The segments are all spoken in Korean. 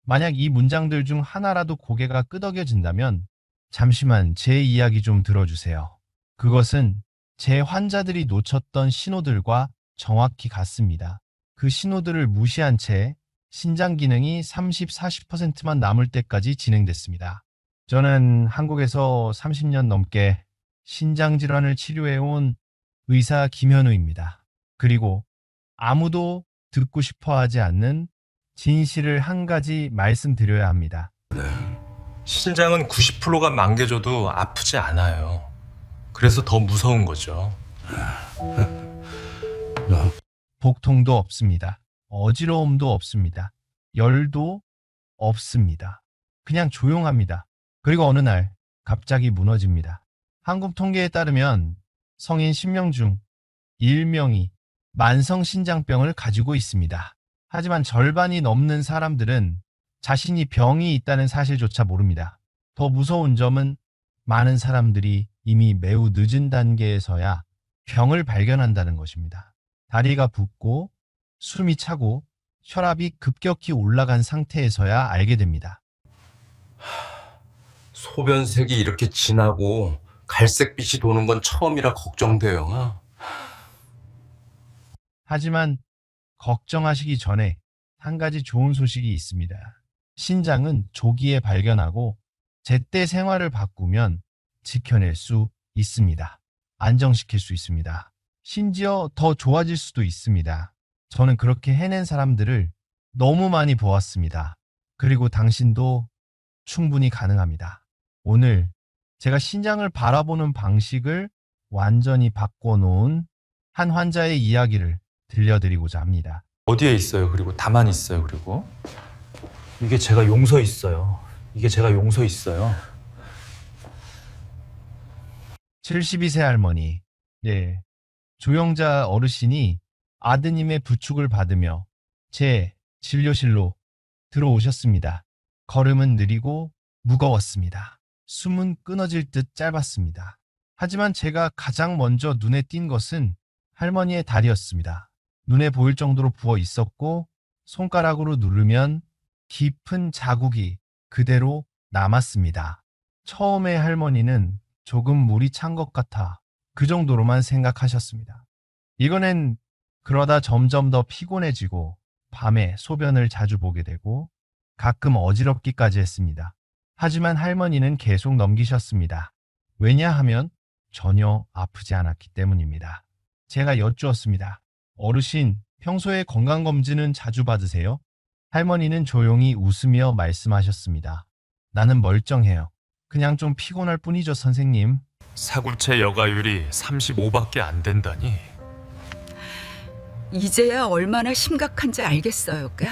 만약 이 문장들 중 하나라도 고개가 끄덕여진다면 잠시만 제 이야기 좀 들어주세요. 그것은 제 환자들이 놓쳤던 신호들과 정확히 같습니다. 그 신호들을 무시한 채 신장 기능이 30, 40%만 남을 때까지 진행됐습니다. 저는 한국에서 30년 넘게 신장 질환을 치료해온 의사 김현우입니다. 그리고 아무도 듣고 싶어 하지 않는 진실을 한 가지 말씀드려야 합니다. 신장은 90%가 망개져도 아프지 않아요. 그래서 더 무서운 거죠. 복통도 없습니다. 어지러움도 없습니다. 열도 없습니다. 그냥 조용합니다. 그리고 어느 날 갑자기 무너집니다. 한국 통계에 따르면 성인 10명 중 1명이 만성신장병을 가지고 있습니다. 하지만 절반이 넘는 사람들은 자신이 병이 있다는 사실조차 모릅니다. 더 무서운 점은 많은 사람들이 이미 매우 늦은 단계에서야 병을 발견한다는 것입니다. 다리가 붓고 숨이 차고 혈압이 급격히 올라간 상태에서야 알게 됩니다. 소변색이 이렇게 진하고 갈색빛이 도는 건 처음이라 걱정돼요. 하지만 걱정하시기 전에 한 가지 좋은 소식이 있습니다. 신장은 조기에 발견하고 제때 생활을 바꾸면 지켜낼 수 있습니다. 안정시킬 수 있습니다. 심지어 더 좋아질 수도 있습니다. 저는 그렇게 해낸 사람들을 너무 많이 보았습니다. 그리고 당신도 충분히 가능합니다. 오늘 제가 신장을 바라보는 방식을 완전히 바꿔놓은 한 환자의 이야기를 들려드리고자 합니다. 어디에 있어요? 그리고 다만 있어요. 그리고 이게 제가 용서 있어요. 이게 제가 용서 있어요. 72세 할머니, 네, 조영자 어르신이 아드님의 부축을 받으며 제 진료실로 들어오셨습니다. 걸음은 느리고 무거웠습니다. 숨은 끊어질 듯 짧았습니다. 하지만 제가 가장 먼저 눈에 띈 것은 할머니의 다리였습니다. 눈에 보일 정도로 부어 있었고 손가락으로 누르면 깊은 자국이 그대로 남았습니다. 처음에 할머니는 조금 물이 찬 것 같아 그 정도로만 생각하셨습니다. 이거는 그러다 점점 더 피곤해지고 밤에 소변을 자주 보게 되고 가끔 어지럽기까지 했습니다. 하지만 할머니는 계속 넘기셨습니다. 왜냐하면 전혀 아프지 않았기 때문입니다. 제가 여쭈었습니다. 어르신, 평소에 건강검진은 자주 받으세요? 할머니는 조용히 웃으며 말씀하셨습니다. 나는 멀쩡해요. 그냥 좀 피곤할 뿐이죠, 선생님. 사구체 여가율이 35밖에 안 된다니. 이제야 얼마나 심각한지 알겠어요까?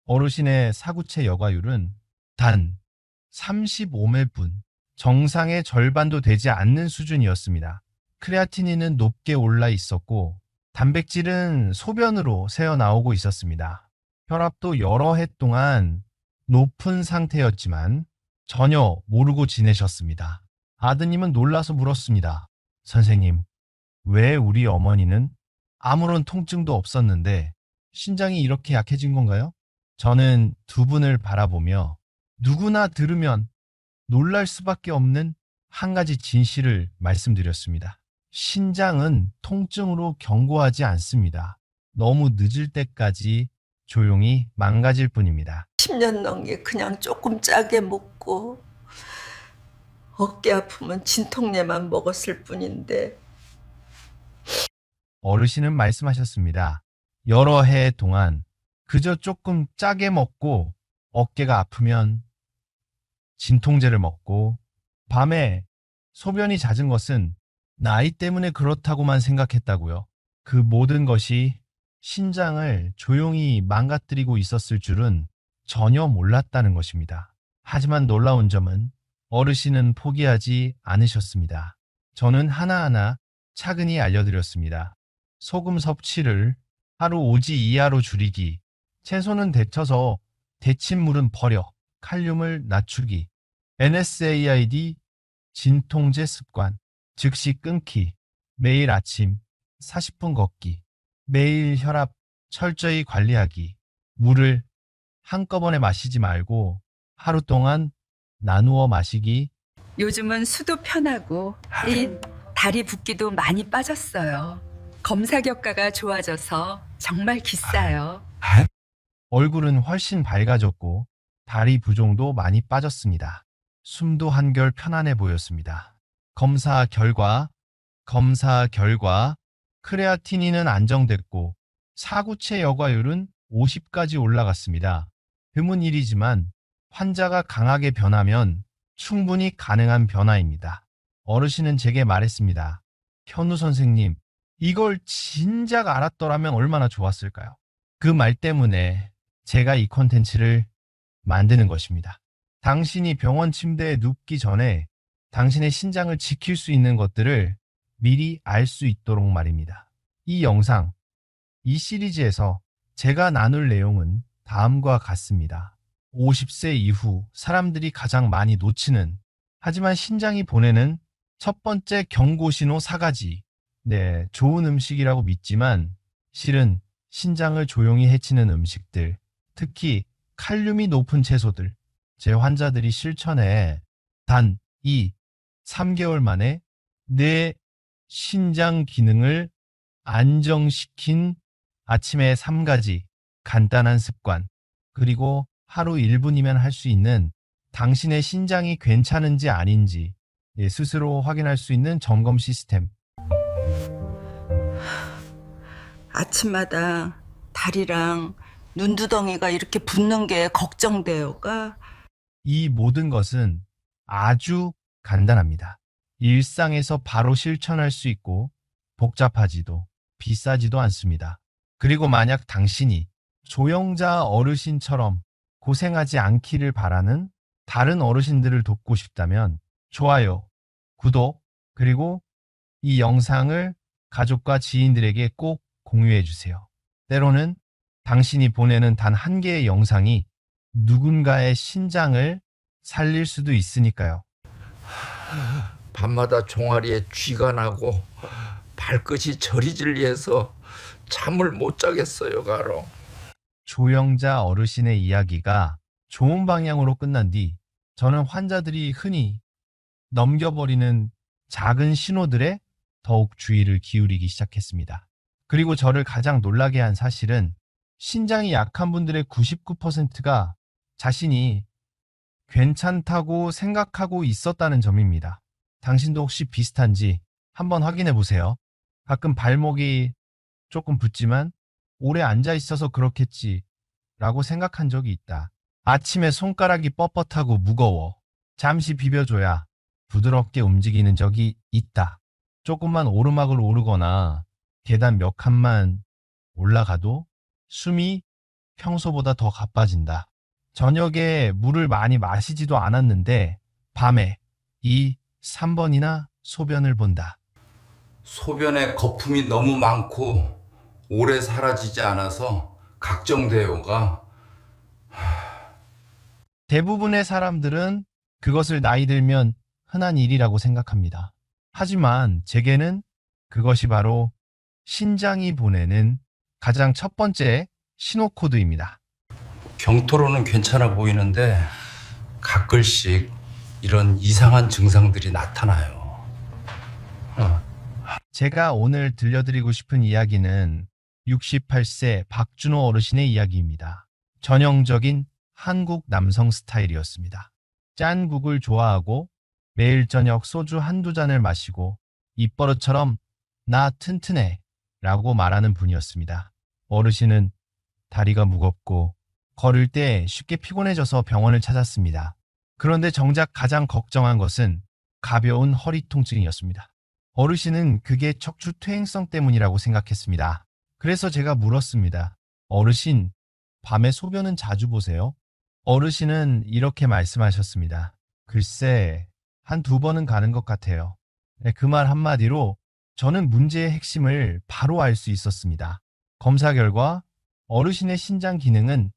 어르신의 사구체 여과율은 단 35매 뿐, 정상의 절반도 되지 않는 수준이었습니다. 크레아티닌은 높게 올라 있었고 단백질은 소변으로 새어나오고 있었습니다. 혈압도 여러 해 동안 높은 상태였지만 전혀 모르고 지내셨습니다. 아드님은 놀라서 물었습니다. 선생님, 왜 우리 어머니는 아무런 통증도 없었는데 신장이 이렇게 약해진 건가요? 저는 두 분을 바라보며 누구나 들으면 놀랄 수밖에 없는 한 가지 진실을 말씀드렸습니다. 신장은 통증으로 경고하지 않습니다. 너무 늦을 때까지 조용히 망가질 뿐입니다. 10년 넘게 그냥 조금 짜게 먹고 어깨 아프면 진통제만 먹었을 뿐인데 어르신은 말씀하셨습니다. 여러 해 동안 그저 조금 짜게 먹고 어깨가 아프면 진통제를 먹고 밤에 소변이 잦은 것은 나이 때문에 그렇다고만 생각했다고요. 그 모든 것이 신장을 조용히 망가뜨리고 있었을 줄은 전혀 몰랐다는 것입니다. 하지만 놀라운 점은 어르신은 포기하지 않으셨습니다. 저는 하나하나 차근히 알려드렸습니다. 소금 섭취를 하루 5지 이하로 줄이기, 채소는 데쳐서 데친 물은 버려, 칼륨을 낮추기, NSAID 진통제 습관, 즉시 끊기, 매일 아침 40분 걷기, 매일 혈압 철저히 관리하기, 물을 한꺼번에 마시지 말고 하루 동안 나누어 마시기. 요즘은 수도 편하고 이 다리 붓기도 많이 빠졌어요. 검사 결과가 좋아져서 정말 기싸요. 얼굴은 훨씬 밝아졌고 다리 부종도 많이 빠졌습니다. 숨도 한결 편안해 보였습니다. 검사 결과 크레아티닌은 안정됐고 사구체 여과율은 50까지 올라갔습니다. 드문 일이지만 환자가 강하게 변하면 충분히 가능한 변화입니다. 어르신은 제게 말했습니다. 현우 선생님, 이걸 진작 알았더라면 얼마나 좋았을까요? 그 말 때문에 제가 이 콘텐츠를 만드는 것입니다. 당신이 병원 침대에 눕기 전에 당신의 신장을 지킬 수 있는 것들을 미리 알 수 있도록 말입니다. 이 영상, 이 시리즈에서 제가 나눌 내용은 다음과 같습니다. 50세 이후 사람들이 가장 많이 놓치는, 하지만 신장이 보내는 첫 번째 경고신호 4가지. 네, 좋은 음식이라고 믿지만 실은 신장을 조용히 해치는 음식들, 특히 칼륨이 높은 채소들. 제 환자들이 실천해 단 3개월 만에 내 신장 기능을 안정시킨 아침에 3가지 간단한 습관, 그리고 하루 1분이면 할 수 있는 당신의 신장이 괜찮은지 아닌지 스스로 확인할 수 있는 점검 시스템. 아침마다 다리랑 눈두덩이가 이렇게 붓는 게 걱정돼요가. 이 모든 것은 아주 간단합니다. 일상에서 바로 실천할 수 있고 복잡하지도 비싸지도 않습니다. 그리고 만약 당신이 조영자 어르신처럼 고생하지 않기를 바라는 다른 어르신들을 돕고 싶다면 좋아요, 구독, 그리고 이 영상을 가족과 지인들에게 꼭 공유해 주세요. 때로는 당신이 보내는 단 한 개의 영상이 누군가의 신장을 살릴 수도 있으니까요. 밤마다 종아리에 쥐가 나고 발끝이 저리질리해서 잠을 못 자겠어요, 가롱. 조영자 어르신의 이야기가 좋은 방향으로 끝난 뒤 저는 환자들이 흔히 넘겨버리는 작은 신호들에 더욱 주의를 기울이기 시작했습니다. 그리고 저를 가장 놀라게 한 사실은 신장이 약한 분들의 99%가 자신이 괜찮다고 생각하고 있었다는 점입니다. 당신도 혹시 비슷한지 한번 확인해 보세요. 가끔 발목이 조금 붓지만 오래 앉아 있어서 그렇겠지 라고 생각한 적이 있다. 아침에 손가락이 뻣뻣하고 무거워 잠시 비벼줘야 부드럽게 움직이는 적이 있다. 조금만 오르막을 오르거나 계단 몇 칸만 올라가도 숨이 평소보다 더 가빠진다. 저녁에 물을 많이 마시지도 않았는데 밤에 3번이나 소변을 본다. 소변에 거품이 너무 많고 오래 사라지지 않아서 각정돼요가. 대부분의 사람들은 그것을 나이 들면 흔한 일이라고 생각합니다. 하지만 제게는 그것이 바로 신장이 보내는 가장 첫 번째 신호 코드입니다. 경토로는 괜찮아 보이는데 가끔씩 이런 이상한 증상들이 나타나요. 제가 오늘 들려드리고 싶은 이야기는 68세 박준호 어르신의 이야기입니다. 전형적인 한국 남성 스타일이었습니다. 짠 국을 좋아하고 매일 저녁 소주 한두 잔을 마시고 입버릇처럼 나 튼튼해 라고 말하는 분이었습니다. 어르신은 다리가 무겁고 걸을 때 쉽게 피곤해져서 병원을 찾았습니다. 그런데 정작 가장 걱정한 것은 가벼운 허리 통증이었습니다. 어르신은 그게 척추 퇴행성 때문이라고 생각했습니다. 그래서 제가 물었습니다. 어르신, 밤에 소변은 자주 보세요? 어르신은 이렇게 말씀하셨습니다. 글쎄, 한 2번은 가는 것 같아요. 그 말 한마디로 저는 문제의 핵심을 바로 알 수 있었습니다. 검사 결과 어르신의 신장 기능은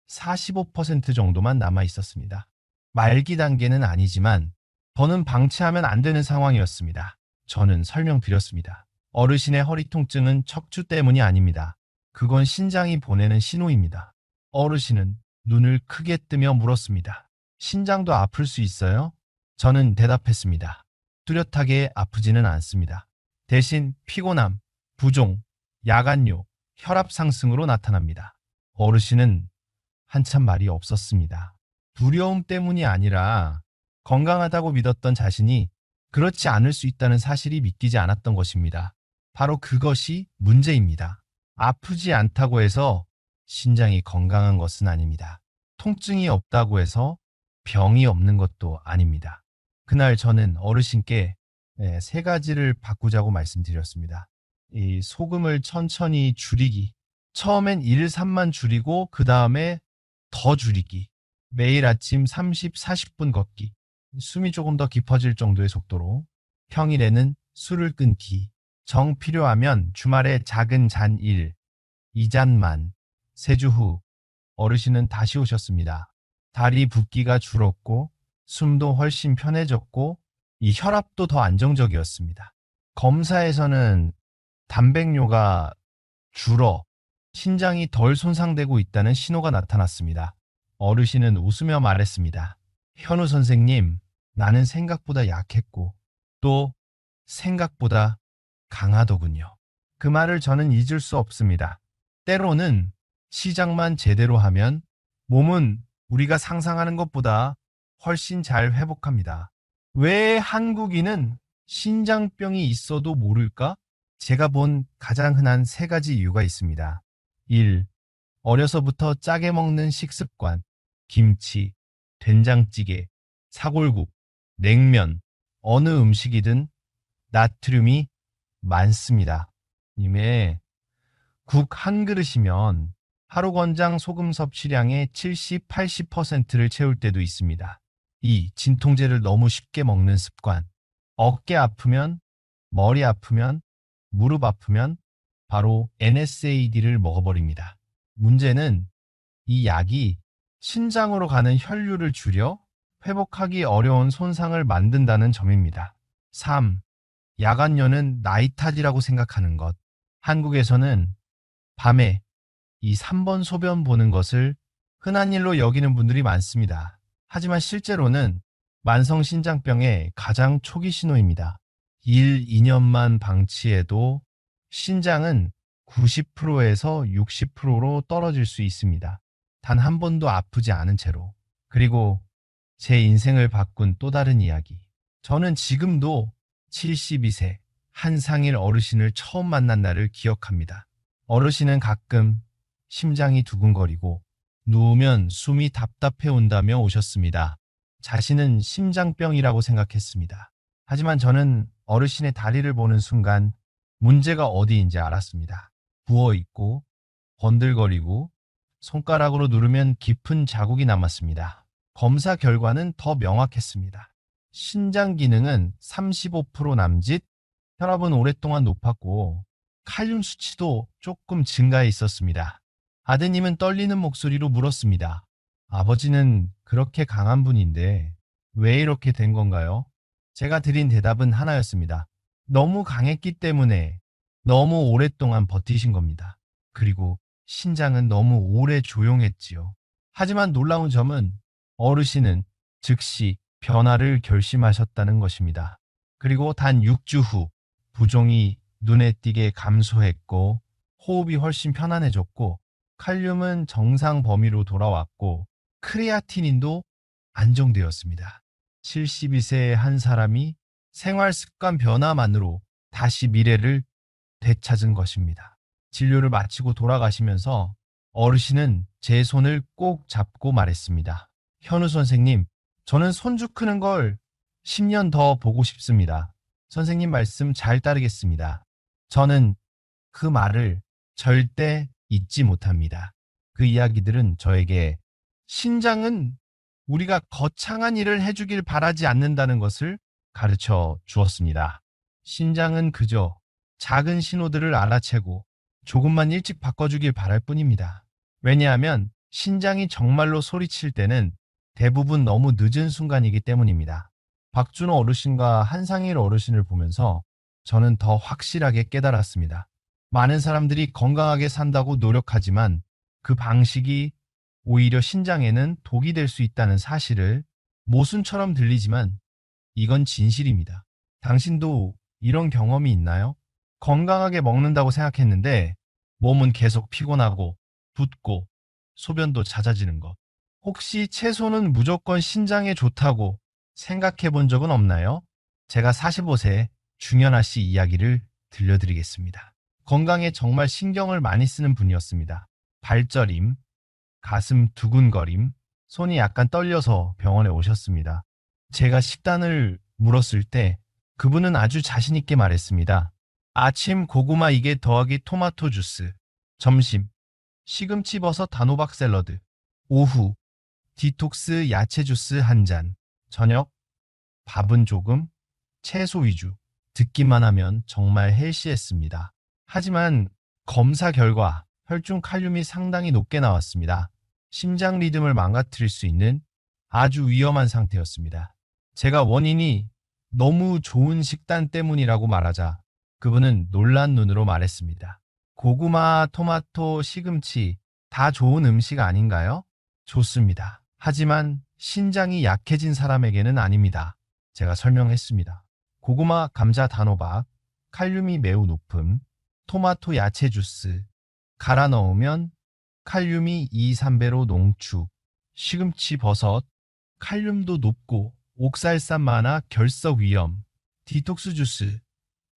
45% 정도만 남아 있었습니다. 말기 단계는 아니지만 더는 방치하면 안 되는 상황이었습니다. 저는 설명드렸습니다. 어르신의 허리 통증은 척추 때문이 아닙니다. 그건 신장이 보내는 신호입니다. 어르신은 눈을 크게 뜨며 물었습니다. 신장도 아플 수 있어요? 저는 대답했습니다. 뚜렷하게 아프지는 않습니다. 대신 피곤함, 부종, 야간요, 혈압 상승으로 나타납니다. 어르신은 한참 말이 없었습니다. 두려움 때문이 아니라 건강하다고 믿었던 자신이 그렇지 않을 수 있다는 사실이 믿기지 않았던 것입니다. 바로 그것이 문제입니다. 아프지 않다고 해서 신장이 건강한 것은 아닙니다. 통증이 없다고 해서 병이 없는 것도 아닙니다. 그날 저는 어르신께 3가지를 바꾸자고 말씀드렸습니다. 이 소금을 천천히 줄이기. 처음엔 1, 3만 줄이고 그 다음에 더 줄이기. 매일 아침 30, 40분 걷기. 숨이 조금 더 깊어질 정도의 속도로. 평일에는 술을 끊기. 정 필요하면 주말에 작은 잔 1, 2잔만. 3주 후 어르신은 다시 오셨습니다. 다리 붓기가 줄었고 숨도 훨씬 편해졌고 이 혈압도 더 안정적이었습니다. 검사에서는 단백뇨가 줄어 신장이 덜 손상되고 있다는 신호가 나타났습니다. 어르신은 웃으며 말했습니다. 현우 선생님, 나는 생각보다 약했고 또 생각보다 강하더군요. 그 말을 저는 잊을 수 없습니다. 때로는 시작만 제대로 하면 몸은 우리가 상상하는 것보다 훨씬 잘 회복합니다. 왜 한국인은 신장병이 있어도 모를까? 제가 본 가장 흔한 3가지 이유가 있습니다. 1. 어려서부터 짜게 먹는 식습관, 김치, 된장찌개, 사골국, 냉면, 어느 음식이든 나트륨이 많습니다. 님의 국 한 그릇이면 하루 권장 소금 섭취량의 70, 80%를 채울 때도 있습니다. 2. 진통제를 너무 쉽게 먹는 습관. 어깨 아프면, 머리 아프면, 무릎 아프면 바로 NSAID를 먹어버립니다. 문제는 이 약이 신장으로 가는 혈류를 줄여 회복하기 어려운 손상을 만든다는 점입니다. 3. 야간요는 나이 탓이라고 생각하는 것. 한국에서는 밤에 이 3번 소변 보는 것을 흔한 일로 여기는 분들이 많습니다. 하지만 실제로는 만성신장병의 가장 초기 신호입니다. 1, 2년만 방치해도 신장은 90%에서 60%로 떨어질 수 있습니다. 단 한 번도 아프지 않은 채로. 그리고 제 인생을 바꾼 또 다른 이야기. 저는 지금도 72세 한상일 어르신을 처음 만난 날을 기억합니다. 어르신은 가끔 심장이 두근거리고 누우면 숨이 답답해 온다며 오셨습니다. 자신은 심장병이라고 생각했습니다. 하지만 저는 어르신의 다리를 보는 순간 문제가 어디인지 알았습니다. 부어있고 번들거리고 손가락으로 누르면 깊은 자국이 남았습니다. 검사 결과는 더 명확했습니다. 신장 기능은 35% 남짓, 혈압은 오랫동안 높았고 칼륨 수치도 조금 증가해 있었습니다. 아드님은 떨리는 목소리로 물었습니다. 아버지는 그렇게 강한 분인데 왜 이렇게 된 건가요? 제가 드린 대답은 하나였습니다. 너무 강했기 때문에 너무 오랫동안 버티신 겁니다. 그리고 신장은 너무 오래 조용했지요. 하지만 놀라운 점은 어르신은 즉시 변화를 결심하셨다는 것입니다. 그리고 단 6주 후 부종이 눈에 띄게 감소했고 호흡이 훨씬 편안해졌고 칼륨은 정상 범위로 돌아왔고 크레아티닌도 안정되었습니다. 72세의 한 사람이 생활 습관 변화만으로 다시 미래를 되찾은 것입니다. 진료를 마치고 돌아가시면서 어르신은 제 손을 꼭 잡고 말했습니다. 현우 선생님, 저는 손주 크는 걸 10년 더 보고 싶습니다. 선생님 말씀 잘 따르겠습니다. 저는 그 말을 절대 잊지 못합니다. 그 이야기들은 저에게 신장은 우리가 거창한 일을 해주길 바라지 않는다는 것을 가르쳐 주었습니다. 신장은 그저 작은 신호들을 알아채고 조금만 일찍 바꿔주길 바랄 뿐입니다. 왜냐하면 신장이 정말로 소리칠 때는 대부분 너무 늦은 순간이기 때문입니다. 박준호 어르신과 한상일 어르신을 보면서 저는 더 확실하게 깨달았습니다. 많은 사람들이 건강하게 산다고 노력하지만 그 방식이 오히려 신장에는 독이 될 수 있다는 사실을 모순처럼 들리지만 이건 진실입니다. 당신도 이런 경험이 있나요? 건강하게 먹는다고 생각했는데 몸은 계속 피곤하고 붓고 소변도 잦아지는 것. 혹시 채소는 무조건 신장에 좋다고 생각해 본 적은 없나요? 제가 45세 중현아 씨 이야기를 들려드리겠습니다. 건강에 정말 신경을 많이 쓰는 분이었습니다. 발저림, 가슴 두근거림, 손이 약간 떨려서 병원에 오셨습니다. 제가 식단을 물었을 때 그분은 아주 자신 있게 말했습니다. 아침 고구마 2개 더하기 토마토 주스, 점심 시금치 버섯 단호박 샐러드, 오후 디톡스 야채 주스 1잔, 저녁 밥은 조금, 채소 위주. 듣기만 하면 정말 헬시했습니다. 하지만 검사 결과 혈중 칼륨이 상당히 높게 나왔습니다. 심장 리듬을 망가뜨릴 수 있는 아주 위험한 상태였습니다. 제가 원인이 너무 좋은 식단 때문이라고 말하자 그분은 놀란 눈으로 말했습니다. 고구마, 토마토, 시금치 다 좋은 음식 아닌가요? 좋습니다. 하지만 신장이 약해진 사람에게는 아닙니다. 제가 설명했습니다. 고구마, 감자, 단호박, 칼륨이 매우 높음, 토마토 야채 주스, 갈아 넣으면 칼륨이 2, 3배로 농축, 시금치, 버섯, 칼륨도 높고 옥살산 많아 결석 위험, 디톡스 주스,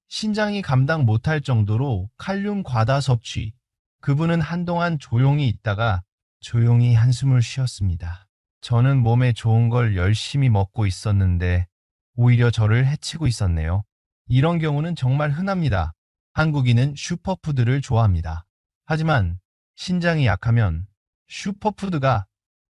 신장이 감당 못할 정도로 칼륨 과다 섭취. 그분은 한동안 조용히 있다가 조용히 한숨을 쉬었습니다. 저는 몸에 좋은 걸 열심히 먹고 있었는데 오히려 저를 해치고 있었네요. 이런 경우는 정말 흔합니다. 한국인은 슈퍼푸드를 좋아합니다. 하지만 신장이 약하면 슈퍼푸드가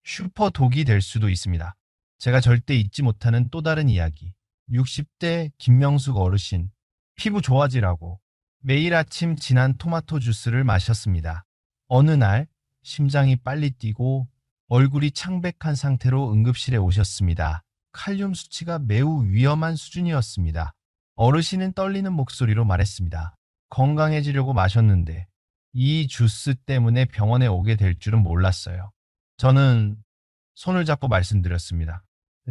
슈퍼독이 될 수도 있습니다. 제가 절대 잊지 못하는 또 다른 이야기. 60대 김명숙 어르신, 피부 좋아지라고 매일 아침 진한 토마토 주스를 마셨습니다. 어느 날 심장이 빨리 뛰고 얼굴이 창백한 상태로 응급실에 오셨습니다. 칼륨 수치가 매우 위험한 수준이었습니다. 어르신은 떨리는 목소리로 말했습니다. 건강해지려고 마셨는데 이 주스 때문에 병원에 오게 될 줄은 몰랐어요. 저는 손을 잡고 말씀드렸습니다.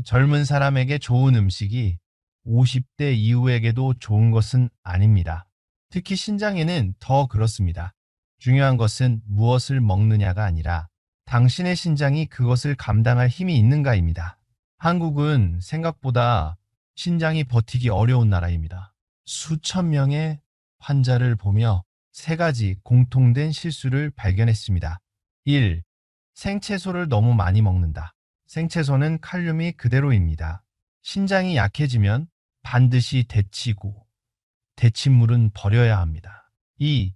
젊은 사람에게 좋은 음식이 50대 이후에게도 좋은 것은 아닙니다. 특히 신장에는 더 그렇습니다. 중요한 것은 무엇을 먹느냐가 아니라 당신의 신장이 그것을 감당할 힘이 있는가입니다. 한국은 생각보다 신장이 버티기 어려운 나라입니다. 수천 명의 환자를 보며 3가지 공통된 실수를 발견했습니다. 1. 생채소를 너무 많이 먹는다. 생채소는 칼륨이 그대로입니다. 신장이 약해지면 반드시 데치고 데친물은 버려야 합니다. 2.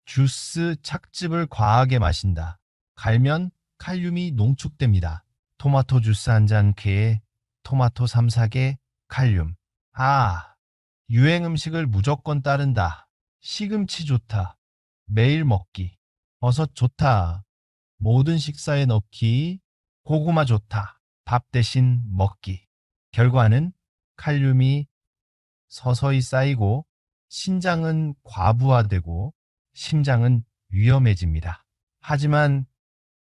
주스 착즙을 과하게 마신다. 갈면 칼륨이 농축됩니다. 토마토 주스 1잔 쾌에 토마토 3, 4개 칼륨. 유행 음식을 무조건 따른다. 시금치 좋다. 매일 먹기. 버섯 좋다. 모든 식사에 넣기. 고구마 좋다. 밥 대신 먹기. 결과는 칼륨이 서서히 쌓이고 신장은 과부하되고 심장은 위험해집니다. 하지만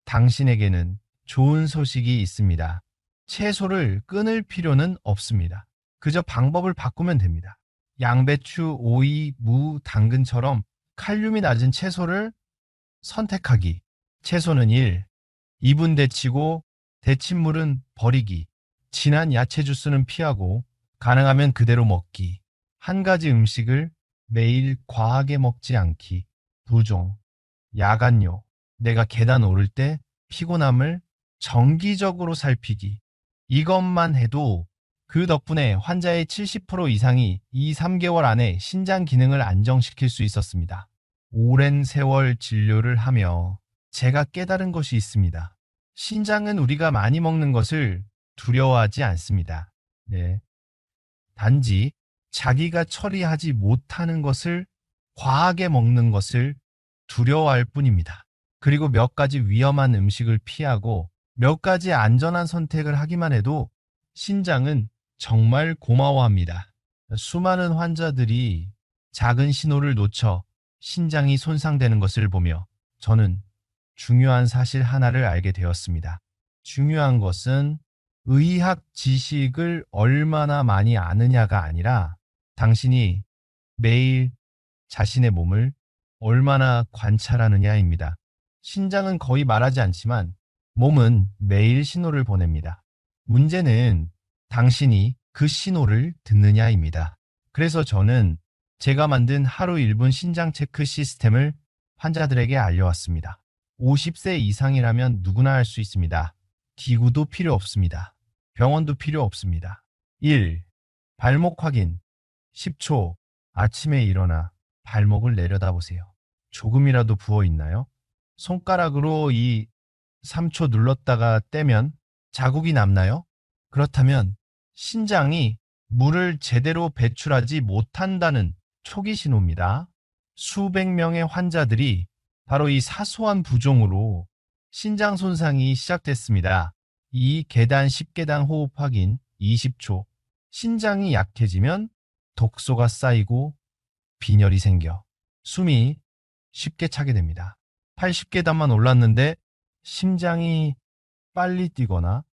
당신에게는 좋은 소식이 있습니다. 채소를 끊을 필요는 없습니다. 그저 방법을 바꾸면 됩니다. 양배추, 오이, 무, 당근처럼 칼륨이 낮은 채소를 선택하기. 채소는 1. 2분 데치고 데친물은 버리기. 진한 야채 주스는 피하고 가능하면 그대로 먹기. 한 가지 음식을 매일 과하게 먹지 않기. 부종, 야간요. 내가 계단 오를 때 피곤함을 정기적으로 살피기. 이것만 해도 그 덕분에 환자의 70% 이상이 2, 3개월 안에 신장 기능을 안정시킬 수 있었습니다. 오랜 세월 진료를 하며 제가 깨달은 것이 있습니다. 신장은 우리가 많이 먹는 것을 두려워하지 않습니다. 단지 자기가 처리하지 못하는 것을 과하게 먹는 것을 두려워할 뿐입니다. 그리고 몇 가지 위험한 음식을 피하고 몇 가지 안전한 선택을 하기만 해도 신장은 정말 고마워합니다. 수많은 환자들이 작은 신호를 놓쳐 신장이 손상되는 것을 보며 저는 중요한 사실 하나를 알게 되었습니다. 중요한 것은 의학 지식을 얼마나 많이 아느냐가 아니라 당신이 매일 자신의 몸을 얼마나 관찰하느냐입니다. 신장은 거의 말하지 않지만 몸은 매일 신호를 보냅니다. 문제는 당신이 그 신호를 듣느냐입니다. 그래서 저는 제가 만든 하루 1분 신장 체크 시스템을 환자들에게 알려왔습니다. 50세 이상이라면 누구나 할 수 있습니다. 기구도 필요 없습니다. 병원도 필요 없습니다. 1. 발목 확인. 10초. 아침에 일어나 발목을 내려다보세요. 조금이라도 부어 있나요? 손가락으로 3초 눌렀다가 떼면 자국이 남나요? 그렇다면 신장이 물을 제대로 배출하지 못한다는 초기 신호입니다. 수백 명의 환자들이 바로 이 사소한 부종으로 신장 손상이 시작됐습니다. 이 계단 10계단 호흡 확인 20초. 신장이 약해지면 독소가 쌓이고 빈혈이 생겨 숨이 쉽게 차게 됩니다. 80계단만 올랐는데 심장이 빨리 뛰거나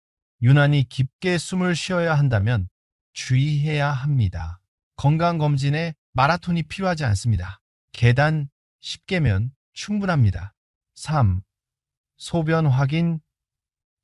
유난히 깊게 숨을 쉬어야 한다면 주의해야 합니다. 건강검진에 마라톤이 필요하지 않습니다. 계단 10개면 충분합니다. 3. 소변 확인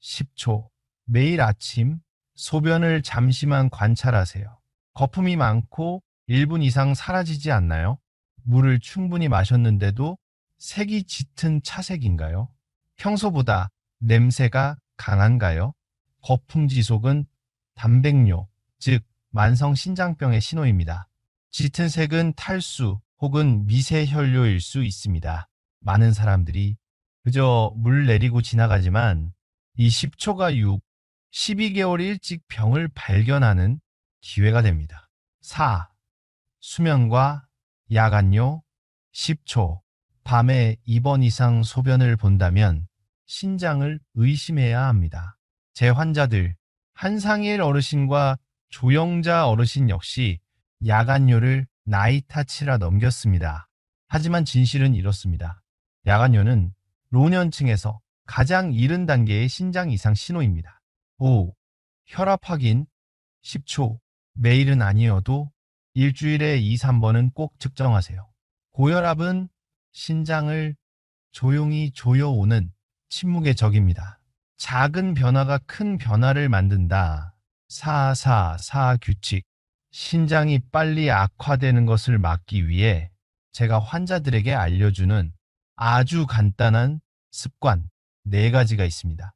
10초. 매일 아침 소변을 잠시만 관찰하세요. 거품이 많고 1분 이상 사라지지 않나요? 물을 충분히 마셨는데도 색이 짙은 차색인가요? 평소보다 냄새가 강한가요? 거품 지속은 단백뇨, 즉 만성 신장병의 신호입니다. 짙은 색은 탈수 혹은 미세혈뇨일 수 있습니다. 많은 사람들이 그저 물 내리고 지나가지만 이 10초가 12개월 일찍 병을 발견하는 기회가 됩니다. 4. 수면과 야간뇨 10초. 밤에 2번 이상 소변을 본다면 신장을 의심해야 합니다. 제 환자들, 한상일 어르신과 조영자 어르신 역시 야간뇨를 나이 탓이라 넘겼습니다. 하지만 진실은 이렇습니다. 야간뇨는 노년층에서 가장 이른 단계의 신장 이상 신호입니다. 5. 혈압 확인 10초. 매일은 아니어도 일주일에 2, 3번은 꼭 측정하세요. 고혈압은 신장을 조용히 조여오는 침묵의 적입니다. 작은 변화가 큰 변화를 만든다. 444 규칙. 신장이 빨리 악화되는 것을 막기 위해 제가 환자들에게 알려주는 아주 간단한 습관 4가지가 있습니다.